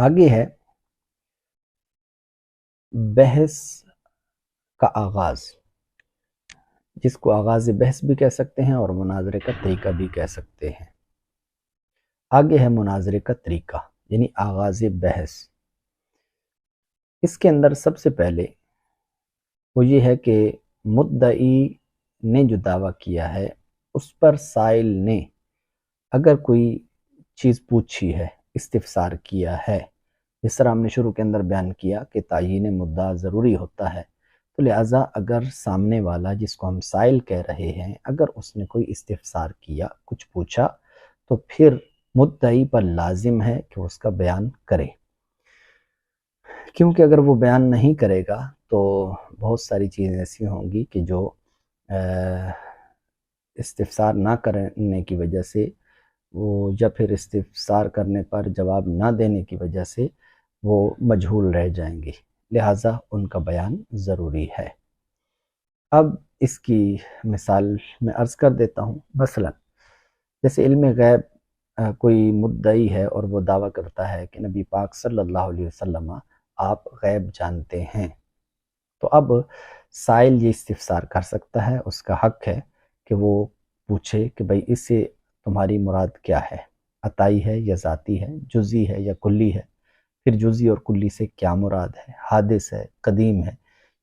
آگے ہے بحث کا آغاز، جس کو آغاز بحث بھی کہہ سکتے ہیں اور مناظرے کا طریقہ بھی کہہ سکتے ہیں۔ آگے ہے مناظرے کا طریقہ یعنی آغاز بحث۔ اس کے اندر سب سے پہلے وہ یہ ہے کہ مدعی نے جو دعویٰ کیا ہے اس پر سائل نے اگر کوئی چیز پوچھی ہے، استفسار کیا ہے، جس طرح ہم نے شروع کے اندر بیان کیا کہ تعیین مدعا ضروری ہوتا ہے، تو لہٰذا اگر سامنے والا جس کو ہم سائل کہہ رہے ہیں اگر اس نے کوئی استفسار کیا، کچھ پوچھا، تو پھر مدعی پر لازم ہے کہ اس کا بیان کرے، کیونکہ اگر وہ بیان نہیں کرے گا تو بہت ساری چیزیں ایسی ہوں گی کہ جو استفسار نہ کرنے کی وجہ سے وہ یا پھر استفسار کرنے پر جواب نہ دینے کی وجہ سے وہ مجہول رہ جائیں گے، لہٰذا ان کا بیان ضروری ہے۔ اب اس کی مثال میں عرض کر دیتا ہوں۔ مثلا جیسے علم غیب کوئی مدعی ہے اور وہ دعویٰ کرتا ہے کہ نبی پاک صلی اللہ علیہ وسلم آپ غیب جانتے ہیں، تو اب سائل یہ استفسار کر سکتا ہے، اس کا حق ہے کہ وہ پوچھے کہ بھئی اس سے تمہاری مراد کیا ہے، عطائی ہے یا ذاتی ہے، جزئی ہے یا کلی ہے، پھر جزئی اور کلی سے کیا مراد ہے، حادث ہے، قدیم ہے،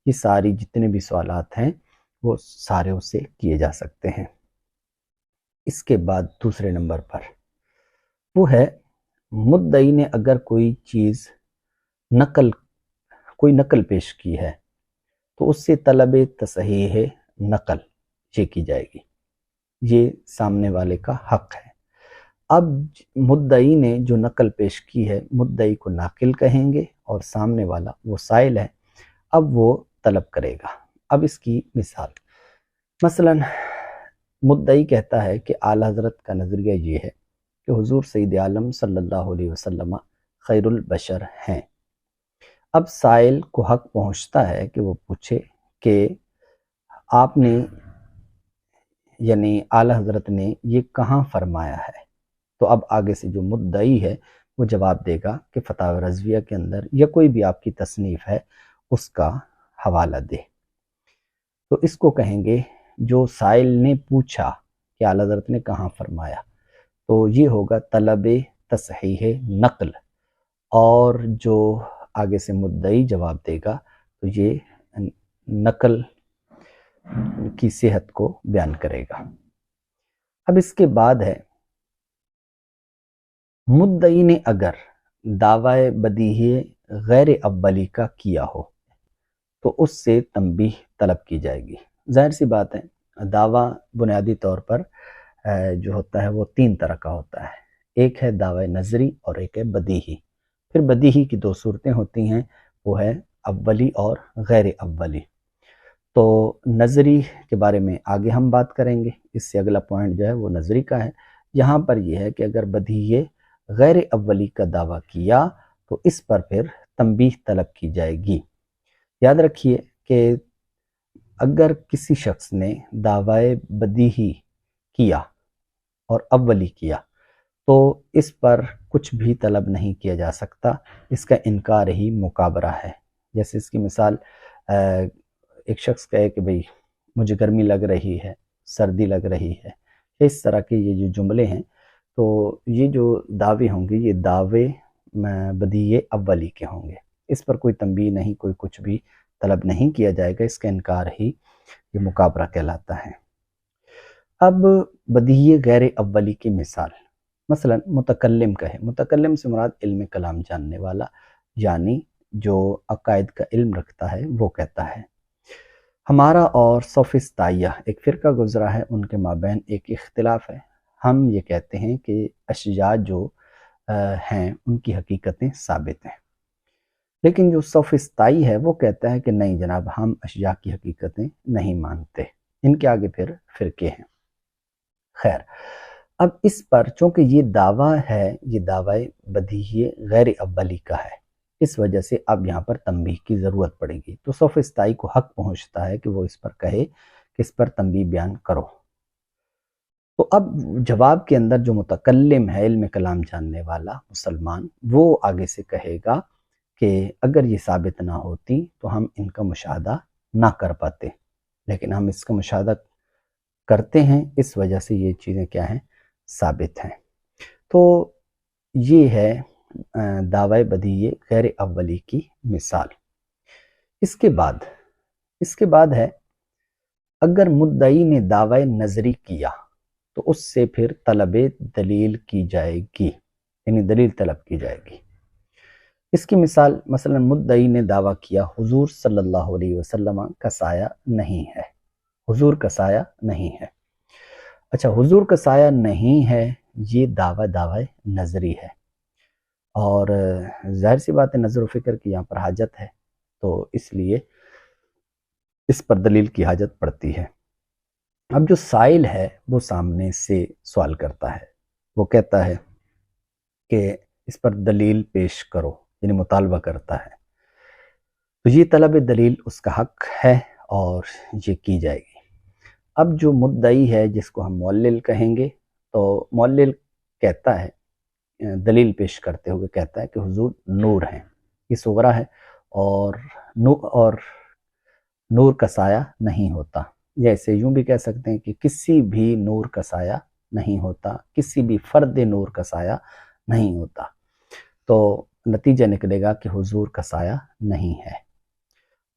یہ ساری جتنے بھی سوالات ہیں وہ سارے اس سے کیے جا سکتے ہیں۔ اس کے بعد دوسرے نمبر پر وہ ہے مدعی نے اگر کوئی نقل پیش کی ہے تو اس سے طلب تصحیح نقل یہ کی جائے گی، یہ سامنے والے کا حق ہے۔ اب مدعی نے جو نقل پیش کی ہے مدعی کو ناقل کہیں گے اور سامنے والا وہ سائل ہے، اب وہ طلب کرے گا۔ اب اس کی مثال، مثلا مدعی کہتا ہے کہ اعلیٰ حضرت کا نظریہ یہ ہے کہ حضور سید عالم صلی اللہ علیہ وسلم خیر البشر ہیں۔ اب سائل کو حق پہنچتا ہے کہ وہ پوچھے کہ آپ نے یعنی اعلیٰ حضرت نے یہ کہاں فرمایا ہے، تو اب آگے سے جو مدعی ہے وہ جواب دے گا کہ فتاوی رضویہ کے اندر یا کوئی بھی آپ کی تصنیف ہے اس کا حوالہ دے، تو اس کو کہیں گے جو سائل نے پوچھا کہ اعلیٰ حضرت نے کہاں فرمایا، تو یہ ہوگا طلب تصحیح نقل، اور جو آگے سے مدعی جواب دے گا تو یہ نقل کی صحت کو بیان کرے گا۔ اب اس کے بعد ہے مدعی نے اگر دعوی بدیہی غیر اولی کا کیا ہو تو اس سے تنبیہ طلب کی جائے گی۔ ظاہر سی بات ہے، دعویٰ بنیادی طور پر جو ہوتا ہے وہ تین طرح کا ہوتا ہے، ایک ہے دعوی نظری اور ایک ہے بدیہی۔ پھر بدیہی کی دو صورتیں ہوتی ہیں، وہ ہے اولی اور غیر اولی۔ تو نظری کے بارے میں آگے ہم بات کریں گے، اس سے اگلا پوائنٹ جو ہے وہ نظری کا ہے۔ یہاں پر یہ ہے کہ اگر بدیہی غیر اولی کا دعویٰ کیا تو اس پر پھر تنبیہ طلب کی جائے گی۔ یاد رکھیے کہ اگر کسی شخص نے دعوی بدیہی کیا اور اولی کیا تو اس پر کچھ بھی طلب نہیں کیا جا سکتا، اس کا انکار ہی مکابرہ ہے۔ جیسے اس کی مثال ایک شخص کہے کہ بھئی مجھے گرمی لگ رہی ہے، سردی لگ رہی ہے، اس طرح کے یہ جو جملے ہیں، تو یہ جو دعوے ہوں گے یہ دعوے بدیہی اولی کے ہوں گے، اس پر کوئی تنبیہ نہیں، کوئی کچھ بھی طلب نہیں کیا جائے گا، اس کا انکار ہی یہ مکابرہ کہلاتا ہے۔ اب بدیہی غیر اولی کی مثال، مثلا متکلم کہے، متکلم سے مراد علم کلام جاننے والا، یعنی جو عقائد کا علم رکھتا ہے وہ کہتا ہے ہمارا اور سوفسطائیہ ایک فرقہ گزرا ہے، ان کے مابین ایک اختلاف ہے، ہم یہ کہتے ہیں کہ اشیاء جو ہیں ان کی حقیقتیں ثابت ہیں، لیکن جو سوفسطائی ہے وہ کہتا ہے کہ نہیں جناب، ہم اشیاء کی حقیقتیں نہیں مانتے۔ ان کے آگے پھر فرقے ہیں۔ خیر، اب اس پر چونکہ یہ دعویٰ ہے، یہ دعوی بدیہی غیر اولی کا ہے، اس وجہ سے اب یہاں پر تنبیہ کی ضرورت پڑے گی، تو سوفسطائی کو حق پہنچتا ہے کہ وہ اس پر کہے کہ اس پر تنبیہ بیان کرو۔ تو اب جواب کے اندر جو متکلم ہے، علم کلام جاننے والا مسلمان، وہ آگے سے کہے گا کہ اگر یہ ثابت نہ ہوتی تو ہم ان کا مشاہدہ نہ کر پاتے، لیکن ہم اس کا مشاہدہ کرتے ہیں، اس وجہ سے یہ چیزیں کیا ہیں، ثابت ہیں۔ تو یہ ہے دعوی بدیہی غیر اولی کی مثال۔ اس کے بعد ہے اگر مدعی نے دعوی نظری کیا تو اس سے پھر طلب دلیل کی جائے گی، یعنی دلیل طلب کی جائے گی۔ اس کی مثال مثلا مدعی نے دعویٰ کیا حضور صلی اللہ علیہ وسلم کا سایہ نہیں ہے، حضور کا سایہ نہیں ہے۔ اچھا، حضور کا سایہ نہیں ہے، یہ دعوی نظری ہے، اور ظاہر سی بات ہے نظر و فکر کی یہاں پر حاجت ہے، تو اس لیے اس پر دلیل کی حاجت پڑتی ہے۔ اب جو سائل ہے وہ سامنے سے سوال کرتا ہے، وہ کہتا ہے کہ اس پر دلیل پیش کرو، یعنی مطالبہ کرتا ہے، تو یہ طلب دلیل اس کا حق ہے اور یہ کی جائے گی۔ اب جو مدعی ہے جس کو ہم معلل کہیں گے، تو معلل کہتا ہے، دلیل پیش کرتے ہوئے کہتا ہے کہ حضور نور ہیں، یہ صغرا ہے، اور نور کا سایہ نہیں ہوتا، جیسے یوں بھی کہہ سکتے ہیں کہ کسی بھی نور کا سایہ نہیں ہوتا، کسی بھی فرد نور کا سایہ نہیں ہوتا، تو نتیجہ نکلے گا کہ حضور کا سایہ نہیں ہے۔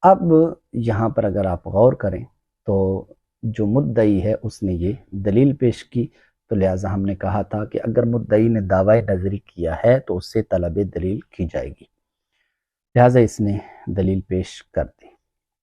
اب یہاں پر اگر آپ غور کریں تو جو مدعی ہے اس نے یہ دلیل پیش کی، تو لہٰذا ہم نے کہا تھا کہ اگر مدعی نے دعوی نظری کیا ہے تو اس سے طلب دلیل کی جائے گی، لہٰذا اس نے دلیل پیش کر دی۔